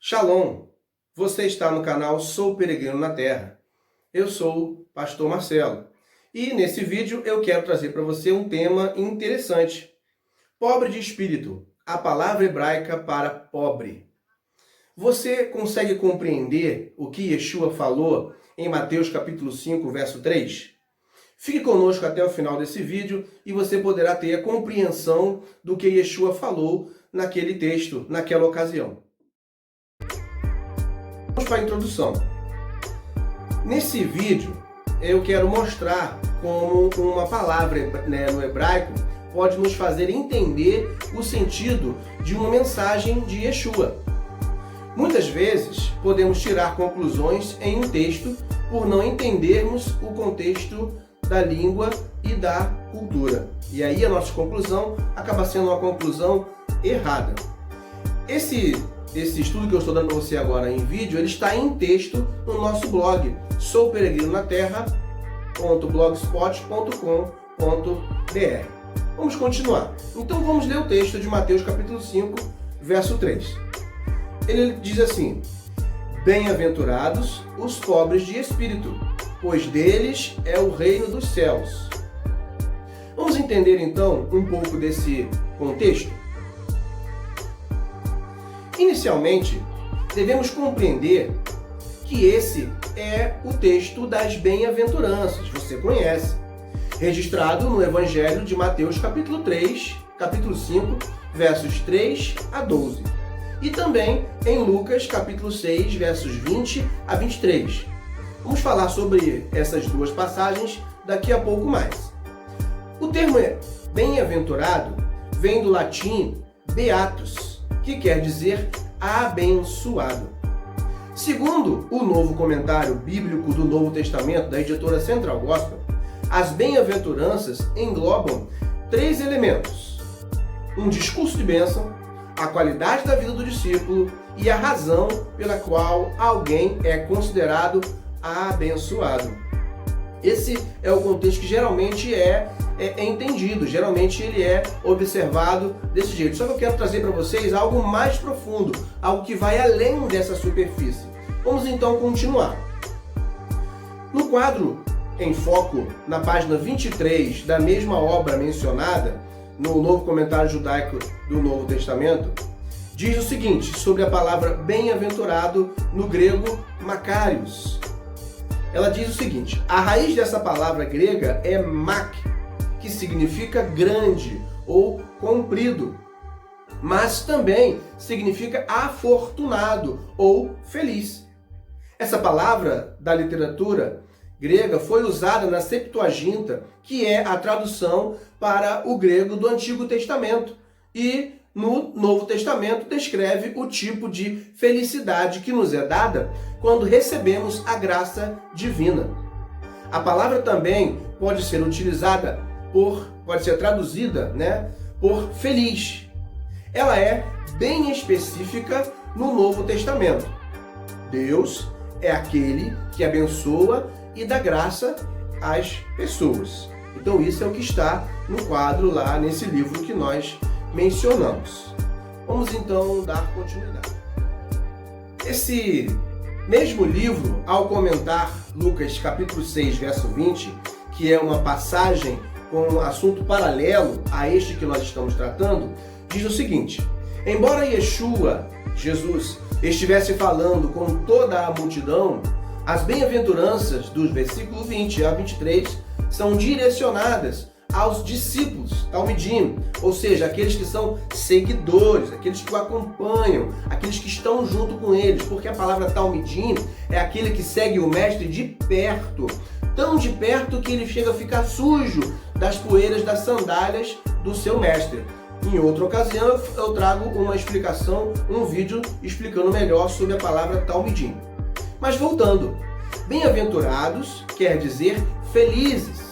Shalom! Você está no canal Sou Peregrino na Terra. Eu sou o Pastor Marcelo e nesse vídeo eu quero trazer para você um tema interessante. Pobre de espírito, a palavra hebraica para pobre. Você consegue compreender o que Yeshua falou em Mateus capítulo 5, verso 3? Fique conosco até o final desse vídeo e você poderá ter a compreensão do que Yeshua falou naquele texto, naquela ocasião. Vamos para a introdução. Nesse vídeo eu quero mostrar como uma palavra no hebraico pode nos fazer entender o sentido de uma mensagem de Yeshua. Muitas vezes podemos tirar conclusões em um texto por não entendermos o contexto da língua e da cultura. E aí a nossa conclusão acaba sendo uma conclusão errada. Esse estudo que eu estou dando para você agora em vídeo, ele está em texto no nosso blog, souperegrinonaterra.blogspot.com.br. Vamos continuar. Então vamos ler o texto de Mateus capítulo 5, verso 3. Ele diz assim: Bem-aventurados os pobres de espírito, pois deles é o reino dos céus. Vamos entender então um pouco desse contexto? Inicialmente, devemos compreender que esse é o texto das bem-aventuranças, você conhece, registrado no Evangelho de Mateus capítulo 5, versos 3 a 12, e também em Lucas capítulo 6, versos 20 a 23. Vamos falar sobre essas duas passagens daqui a pouco mais. O termo bem-aventurado vem do latim beatus, que quer dizer abençoado. Segundo o novo comentário bíblico do Novo Testamento da editora Central Gospel, as bem-aventuranças englobam três elementos: um discurso de bênção, a qualidade da vida do discípulo e a razão pela qual alguém é considerado abençoado. Esse é o contexto que geralmente é entendido, geralmente ele é observado desse jeito. Só que eu quero trazer para vocês algo mais profundo, algo que vai além dessa superfície. Vamos então continuar. No quadro em foco, na página 23 da mesma obra mencionada, no novo comentário judaico do Novo Testamento, diz o seguinte sobre a palavra bem-aventurado no grego makarios. Ela diz o seguinte: a raiz dessa palavra grega é mak, que significa grande ou comprido, mas também significa afortunado ou feliz. Essa palavra da literatura grega foi usada na Septuaginta, que é a tradução para o grego do Antigo Testamento, e no Novo Testamento descreve o tipo de felicidade que nos é dada quando recebemos a graça divina. A palavra também pode ser utilizada pode ser traduzida, por feliz. Ela é bem específica no Novo Testamento. Deus é aquele que abençoa e dá graça às pessoas. Então isso é o que está no quadro lá nesse livro que nós mencionamos. Vamos então dar continuidade. Esse mesmo livro, ao comentar Lucas capítulo 6, verso 20, que é uma passagem com um assunto paralelo a este que nós estamos tratando, diz o seguinte: embora Yeshua, Jesus, estivesse falando com toda a multidão, as bem-aventuranças dos versículos 20 a 23 são direcionadas aos discípulos, talmidim, ou seja, aqueles que são seguidores, aqueles que o acompanham, aqueles que estão junto com eles, porque a palavra talmidim é aquele que segue o mestre de perto, tão de perto que ele chega a ficar sujo das poeiras das sandálias do seu mestre. Em outra ocasião eu trago uma explicação, um vídeo explicando melhor sobre a palavra talmidim. Mas voltando, bem-aventurados quer dizer felizes,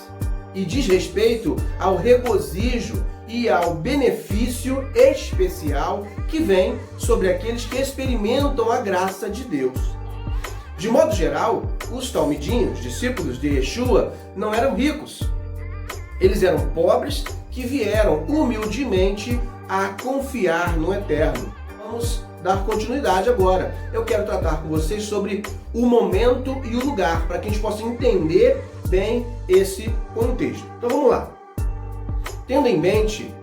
e diz respeito ao regozijo e ao benefício especial que vem sobre aqueles que experimentam a graça de Deus. De modo geral, os talmidim, os discípulos de Yeshua, não eram ricos. Eles eram pobres que vieram humildemente a confiar no Eterno. Vamos dar continuidade agora. Eu quero tratar com vocês sobre o momento e o lugar, para que a gente possa entender bem esse contexto. Então vamos lá. Tendo em mente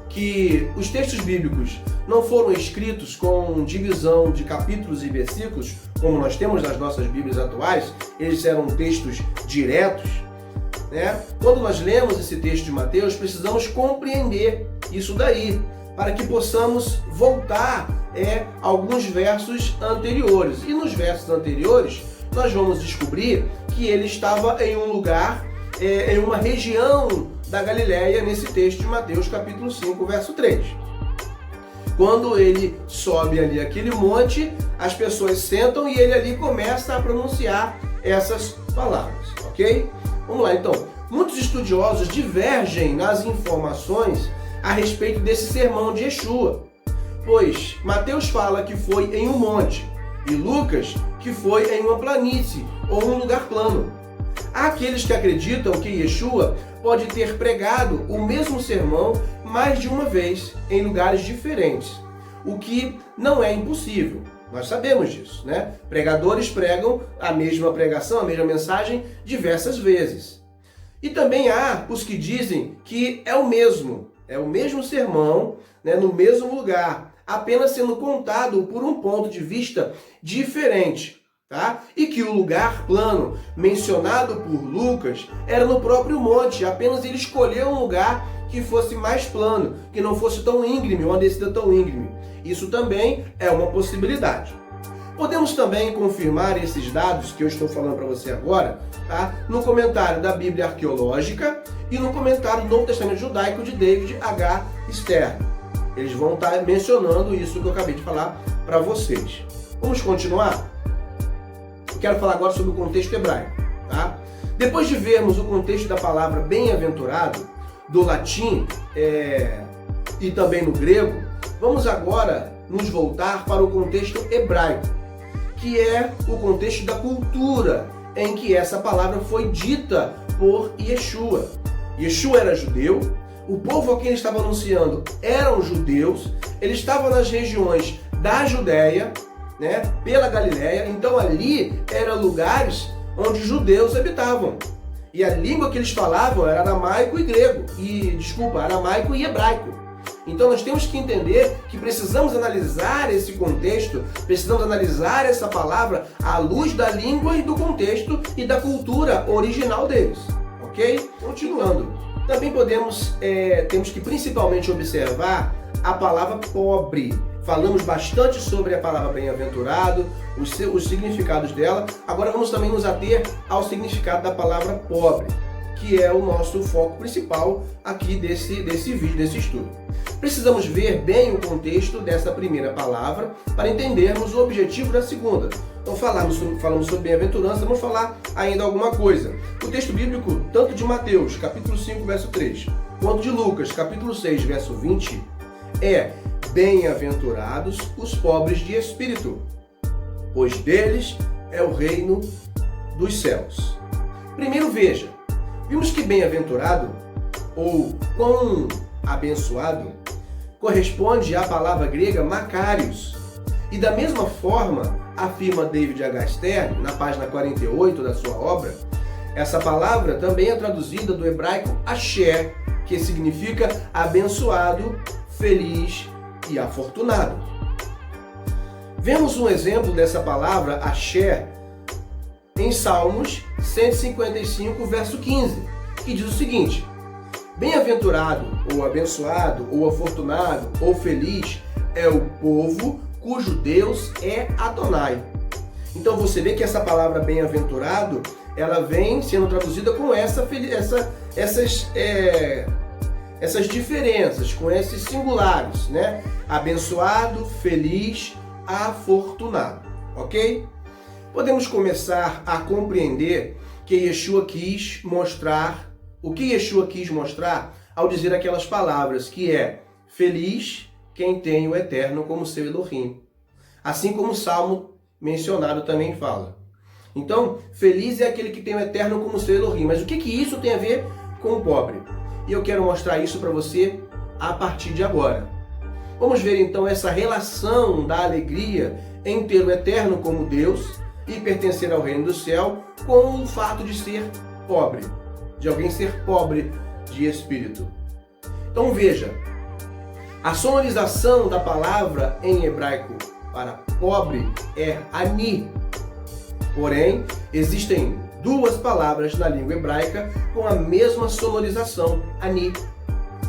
que os textos bíblicos não foram escritos com divisão de capítulos e versículos, como nós temos nas nossas Bíblias atuais, eles eram textos diretos, né? Quando nós lemos esse texto de Mateus, precisamos compreender isso daí, para que possamos voltar a alguns versos anteriores. E nos versos anteriores, nós vamos descobrir que ele estava em um lugar, em uma região da Galileia, nesse texto de Mateus capítulo 5, verso 3. Quando ele sobe ali aquele monte, as pessoas sentam e ele ali começa a pronunciar essas palavras, ok? Vamos lá então. Muitos estudiosos divergem nas informações a respeito desse sermão de Yeshua, pois Mateus fala que foi em um monte e Lucas que foi em uma planície ou um lugar plano. Há aqueles que acreditam que Yeshua pode ter pregado o mesmo sermão mais de uma vez em lugares diferentes, o que não é impossível. Nós sabemos disso, né? Pregadores pregam a mesma pregação, a mesma mensagem diversas vezes. E também há os que dizem que é o mesmo sermão, né, no mesmo lugar, apenas sendo contado por um ponto de vista diferente, tá? E que o lugar plano mencionado por Lucas era no próprio monte, apenas ele escolheu um lugar que fosse mais plano, que não fosse tão íngreme, uma descida tão íngreme. Isso também é uma possibilidade. Podemos também confirmar esses dados que eu estou falando para você agora, tá? No comentário da Bíblia Arqueológica e no comentário do Novo Testamento Judaico de David H. Stern. Eles vão estar mencionando isso que eu acabei de falar para vocês. Vamos continuar? Eu quero falar agora sobre o contexto hebraico, tá? Depois de vermos o contexto da palavra bem-aventurado, do latim e também no grego, vamos agora nos voltar para o contexto hebraico, que é o contexto da cultura em que essa palavra foi dita por Yeshua. Yeshua era judeu, o povo a quem ele estava anunciando eram judeus, ele estava nas regiões da Judéia, né, pela Galileia, então ali eram lugares onde os judeus habitavam. E a língua que eles falavam era aramaico e grego, aramaico e hebraico. Então nós temos que entender que precisamos analisar esse contexto, precisamos analisar essa palavra à luz da língua e do contexto e da cultura original deles, ok? Continuando. Também temos que principalmente observar a palavra pobre. Falamos bastante sobre a palavra bem-aventurado, os significados dela. Agora vamos também nos ater ao significado da palavra pobre, que é o nosso foco principal aqui desse vídeo, desse estudo. Precisamos ver bem o contexto dessa primeira palavra para entendermos o objetivo da segunda. Então falamos sobre bem-aventurança, vamos falar ainda alguma coisa. O texto bíblico, tanto de Mateus, capítulo 5, verso 3, quanto de Lucas, capítulo 6, verso 20, bem-aventurados os pobres de espírito, pois deles é o reino dos céus. Primeiro veja, vimos que bem-aventurado, ou quão abençoado, corresponde à palavra grega makarios. E da mesma forma, afirma David H. Stern, na página 48 da sua obra, essa palavra também é traduzida do hebraico asher, que significa abençoado, feliz e afortunado. Vemos um exemplo dessa palavra asher em Salmos 155, verso 15, que diz o seguinte: bem-aventurado, ou abençoado, ou afortunado, ou feliz é o povo cujo Deus é Adonai. Então você vê que essa palavra bem-aventurado, ela vem sendo traduzida com essas diferenças, com esses singulares, né? Abençoado, feliz, afortunado, ok? Podemos começar a compreender que Yeshua quis mostrar, o que Yeshua quis mostrar ao dizer aquelas palavras, que é feliz quem tem o Eterno como seu Elohim. Assim como o Salmo mencionado também fala. Então, feliz é aquele que tem o Eterno como seu Elohim. Mas o que isso tem a ver com o pobre? E eu quero mostrar isso para você a partir de agora. Vamos ver então essa relação da alegria em ter o Eterno como Deus e pertencer ao reino do céu com o fato de ser pobre, de alguém ser pobre de espírito. Então veja, a sonorização da palavra em hebraico para pobre é ani. Porém, existem duas palavras na língua hebraica com a mesma sonorização, ani,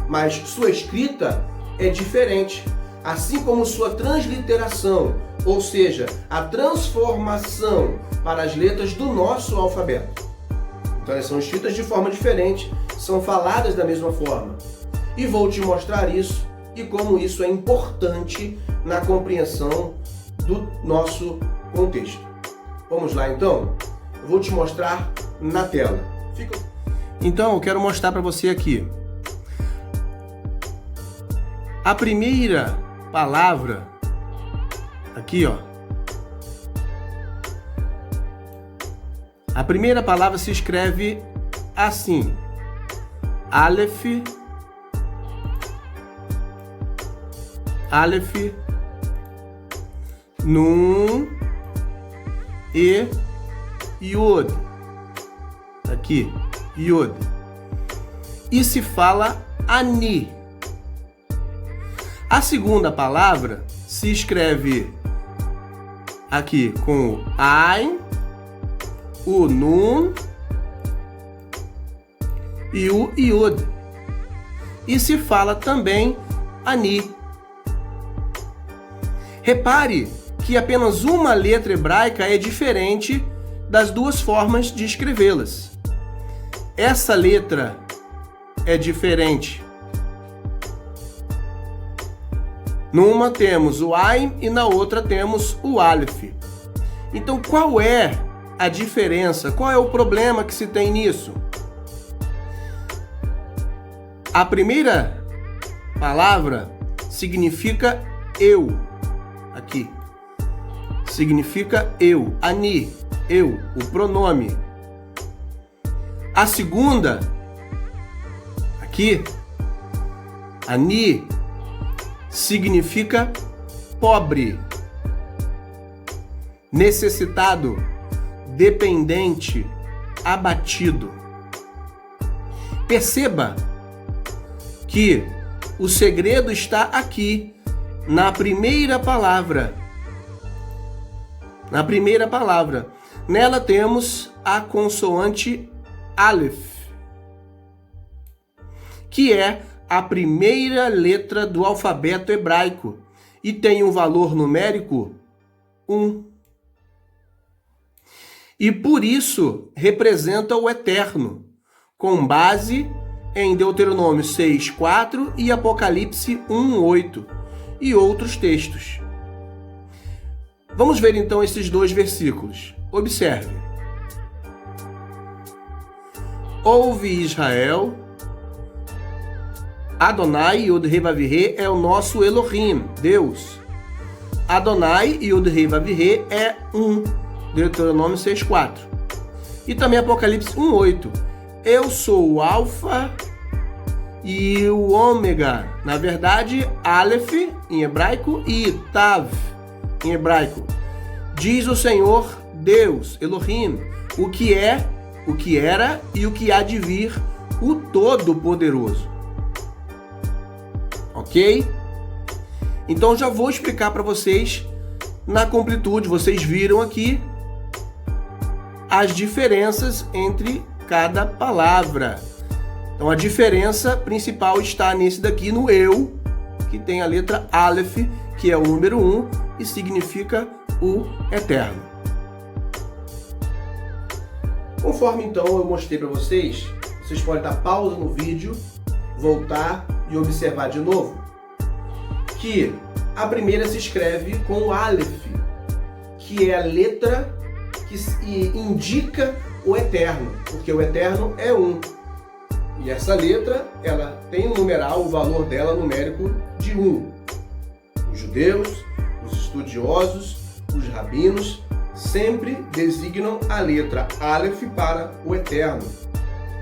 mas sua escrita é diferente, assim como sua transliteração, ou seja, a transformação para as letras do nosso alfabeto. Então elas são escritas de forma diferente, são faladas da mesma forma. E vou te mostrar isso e como isso é importante na compreensão do nosso contexto. Vamos lá então? Eu vou te mostrar na tela. Então eu quero mostrar para você aqui. A primeira palavra, aqui ó, a primeira palavra se escreve assim, Aleph, Nun e Yod, aqui, Yod, e se fala Ani. A segunda palavra se escreve aqui com o Ain, o Nun e o Yud. E se fala também Ani. Repare que apenas uma letra hebraica é diferente das duas formas de escrevê-las. Essa letra é diferente. Numa temos o Ain e na outra temos o Aleph. Então qual é a diferença? Qual é o problema que se tem nisso? A primeira palavra significa eu. Aqui. Significa eu. Ani. Eu. O pronome. A segunda, aqui, Ani, significa pobre, necessitado, dependente, abatido. Perceba que o segredo está aqui na primeira palavra. Na primeira palavra. Nela temos a consoante Aleph, que é a primeira letra do alfabeto hebraico e tem um valor numérico 1. E por isso representa o Eterno, com base em Deuteronômio 6:4 e Apocalipse 1:8 e outros textos. Vamos ver então esses dois versículos. Observe. Ouve Israel, Adonai Yod-Heh Vav-Heh é o nosso Elohim, Deus. Adonai Yod-Heh Vav-Heh é Deuteronômio 6:4. E também Apocalipse 1:8. Eu sou o Alfa e o Ômega. Na verdade, Aleph em hebraico e Tav em hebraico. Diz o Senhor Deus, Elohim, o que é, o que era e o que há de vir, o Todo-Poderoso. Ok? Então já vou explicar para vocês na completude. Vocês viram aqui as diferenças entre cada palavra. Então a diferença principal está nesse daqui, no eu, que tem a letra Aleph, que é o número 1 e significa o Eterno. Conforme então eu mostrei para vocês, vocês podem dar pausa no vídeo, voltar e observar de novo que a primeira se escreve com o Aleph, que é a letra que indica o Eterno, porque o Eterno é 1. E essa letra, ela tem um numeral, o valor dela numérico de 1. Os judeus, os estudiosos, os rabinos sempre designam a letra Aleph para o Eterno.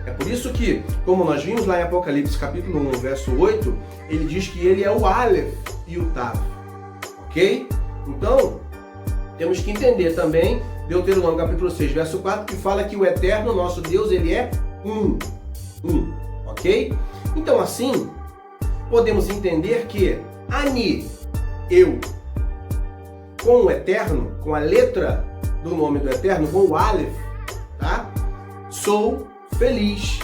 É por isso que, como nós vimos lá em Apocalipse capítulo 1, verso 8, ele diz que ele é o Aleph e o Tav. Ok? Então, temos que entender também Deuteronômio capítulo 6, verso 4, que fala que o eterno, nosso Deus, ele é um. Ok? Então, assim, podemos entender que Ani, eu, com o eterno, com a letra do nome do eterno, com o Aleph, tá? Sou feliz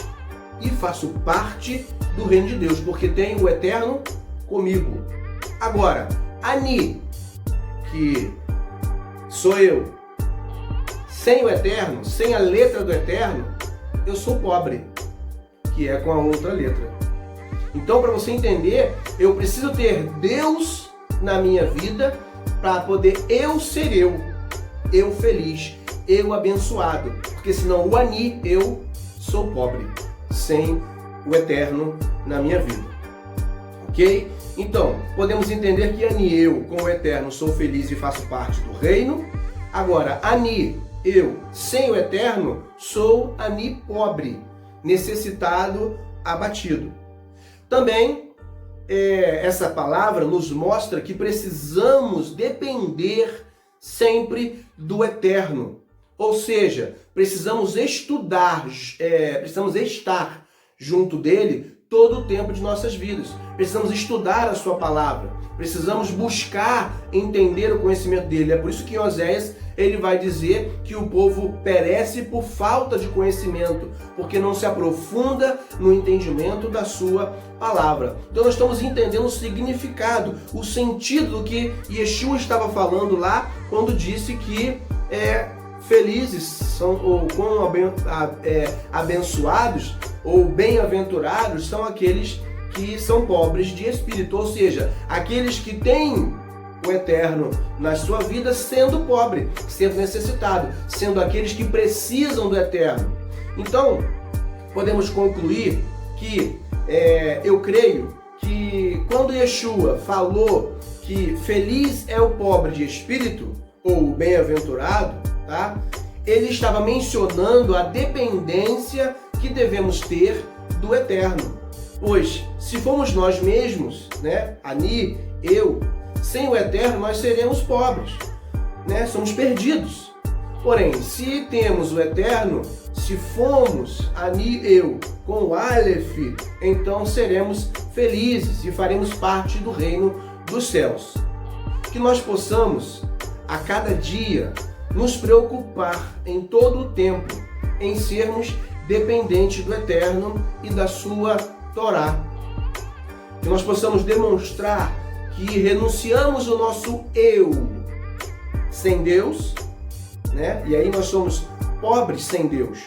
e faço parte do reino de Deus, porque tenho o eterno comigo. Agora, Ani, que sou eu, sem o eterno, sem a letra do eterno, eu sou pobre, que é com a outra letra. Então, para você entender, eu preciso ter Deus na minha vida para poder eu ser eu feliz, eu abençoado, porque senão o Ani, eu sou pobre, sem o eterno na minha vida. Ok? Então, podemos entender que Ani, eu, com o eterno, sou feliz e faço parte do reino. Agora, Ani, eu, sem o eterno, sou Ani pobre, necessitado, abatido. Também, essa palavra nos mostra que precisamos depender sempre do eterno. Ou seja, precisamos estudar, precisamos estar junto dele todo o tempo de nossas vidas. Precisamos estudar a sua palavra. Precisamos buscar entender o conhecimento dele. É por isso que em Oséias ele vai dizer que o povo perece por falta de conhecimento, porque não se aprofunda no entendimento da sua palavra. Então nós estamos entendendo o significado, o sentido do que Yeshua estava falando lá quando disse que felizes são, ou quão abençoados ou bem-aventurados são aqueles que são pobres de espírito, ou seja, aqueles que têm o eterno na sua vida sendo pobre, sendo necessitado, sendo aqueles que precisam do eterno. Então, podemos concluir que eu creio que quando Yeshua falou que feliz é o pobre de espírito, ou bem-aventurado, tá? Ele estava mencionando a dependência que devemos ter do eterno. Pois, se formos nós mesmos, né, Ani, eu, sem o eterno, nós seremos pobres, né? Somos perdidos. Porém, se temos o eterno, se fomos Ani, eu, com o Aleph, então seremos felizes e faremos parte do reino dos céus. Que nós possamos, a cada dia, nos preocupar em todo o tempo em sermos dependentes do eterno e da sua Torá. Que nós possamos demonstrar que renunciamos o nosso eu sem Deus, né? E aí nós somos pobres sem Deus,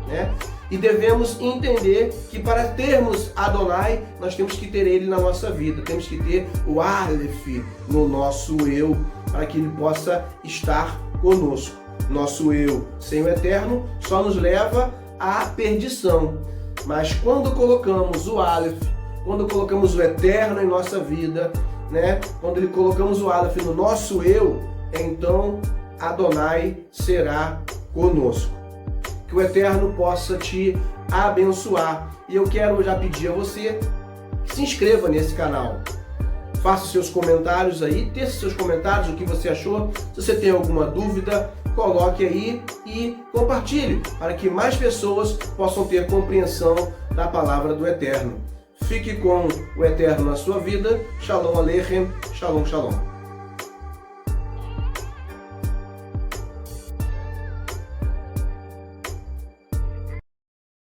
né? E devemos entender que para termos Adonai, nós temos que ter Ele na nossa vida. Temos que ter o Aleph no nosso eu, para que Ele possa estar conosco. Nosso eu sem o eterno só nos leva à perdição. Mas quando colocamos o Aleph, quando colocamos o eterno em nossa vida, né? Quando colocamos o Aleph no nosso eu, então Adonai será conosco. Que o eterno possa te abençoar. E eu quero já pedir a você que se inscreva nesse canal. Faça seus comentários aí, teça seus comentários, o que você achou. Se você tem alguma dúvida, coloque aí e compartilhe, para que mais pessoas possam ter compreensão da palavra do Eterno. Fique com o Eterno na sua vida. Shalom Aleichem, Shalom, Shalom.